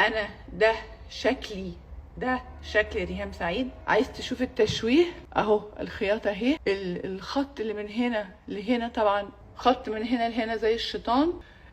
انا ده شكلي، ده شكل ريهام سعيد. عايز تشوف التشويه اهو، الخياطة اهي، الخط اللي من هنا لهنا، طبعا خط من هنا لهنا زي الشيطان.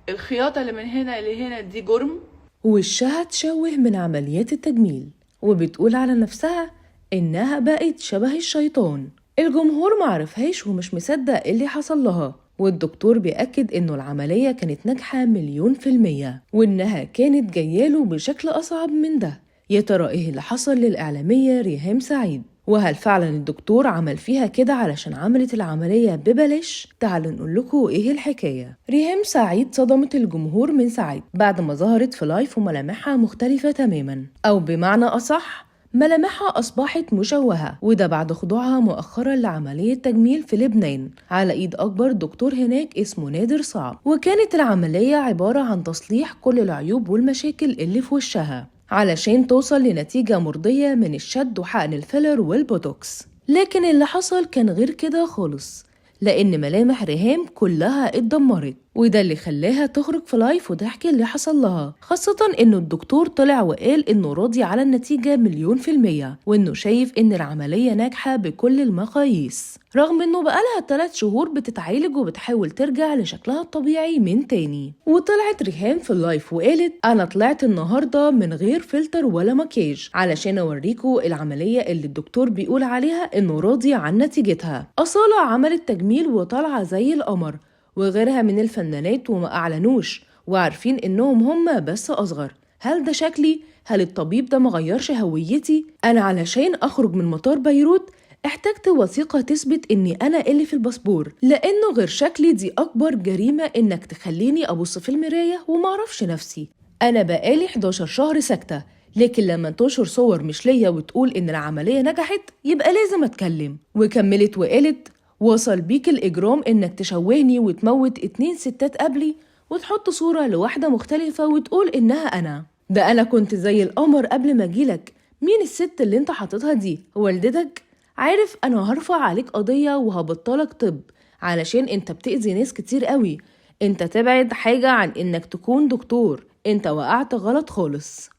الخياطة اللي من هنا لهنا دي جرم. وشها تشوه من عمليات التجميل، وبتقول على نفسها إنها بقت شبه الشيطان. الجمهور معرفهاش ومش مصدق اللي حصل لها، والدكتور بيأكد إنه العملية كانت ناجحة 100%، وإنها كانت جاياله بشكل أصعب من ده. يا ترى إيه اللي حصل للإعلامية ريهام سعيد؟ وهل فعلا الدكتور عمل فيها كده علشان عملت العملية ببلاش؟ تعالوا نقول لكم ايه الحكاية. ريهام سعيد صدمت الجمهور من سعيد بعد ما ظهرت في لايف وملامحها مختلفة تماما، او بمعنى اصح ملامحها أصبحت مشوهة، وده بعد خضوعها مؤخرا لعملية تجميل في لبنان على إيد أكبر دكتور هناك اسمه نادر صعب. وكانت العملية عبارة عن تصليح كل العيوب والمشاكل اللي في وشها علشان توصل لنتيجة مرضية من الشد وحقن الفيلر والبوتوكس. لكن اللي حصل كان غير كده خالص، لأن ملامح ريهام كلها اتدمرت، وده اللي خلاها تخرج في لايف وتحكي اللي حصل لها، خاصة إنه الدكتور طلع وقال إنه راضي على النتيجة 100%، وإنه شايف إن العملية ناجحة بكل المقاييس، رغم إنه بقالها 3 شهور بتتعالج وبتحاول ترجع لشكلها الطبيعي من تاني. وطلعت ريهام في اللايف وقالت: أنا طلعت النهاردة من غير فلتر ولا مكياج علشان أوريكوا العملية اللي الدكتور بيقول عليها إنه راضي عن نتيجتها. أصالة عملت تجميل وطالعة زي القمر، وغيرها من الفنانات وما أعلنوش وعارفين إنهم هم بس أصغر. هل ده شكلي؟ هل الطبيب ده مغيرش هويتي؟ أنا علشان أخرج من مطار بيروت احتجت وثيقة تثبت إني أنا اللي في الباسبور، لأنه غير شكلي دي أكبر جريمة إنك تخليني أبص في المراية ومعرفش نفسي. أنا بقالي 11 شهر ساكتة، لكن لما تنشر صور مش ليا وتقول إن العملية نجحت يبقى لازم أتكلم. وكملت وقالت: وصل بيك الإجرام إنك تشوهني وتموت 2 ستات قبلي وتحط صورة لواحدة مختلفة وتقول إنها أنا. ده أنا كنت زي القمر قبل ما أجيلك. مين الست اللي انت حاططها دي؟ والدتك؟ عارف أنا هرفع عليك قضية وهبطلك طب علشان انت بتأذي ناس كتير قوي. انت تبعد حاجة عن إنك تكون دكتور، انت وقعت غلط خالص.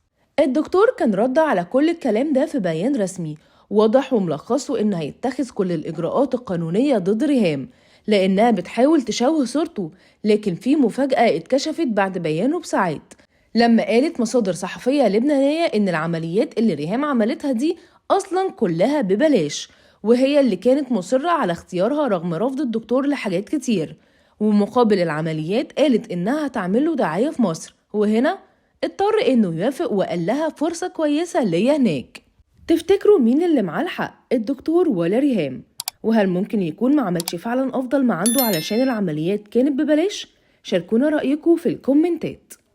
الدكتور كان رد على كل الكلام ده في بيان رسمي واضح وملخصه إن هيتخذ كل الإجراءات القانونية ضد ريهام لأنها بتحاول تشوه صورته. لكن في مفاجأة اتكشفت بعد بيانه بساعات، لما قالت مصادر صحفية لبنانية إن العمليات اللي ريهام عملتها دي أصلا كلها ببلاش، وهي اللي كانت مصرة على اختيارها رغم رفض الدكتور لحاجات كتير. ومقابل العمليات قالت إنها هتعمله دعاية في مصر، وهنا اضطر إنه يوافق وقال لها فرصة كويسة ليا هناك. تفتكروا مين اللي معاه الحق، الدكتور ولا ريهام؟ وهل ممكن يكون ما عملش فعلا أفضل ما عنده علشان العمليات كانت ببلاش؟ شاركونا رأيكم في الكومنتات.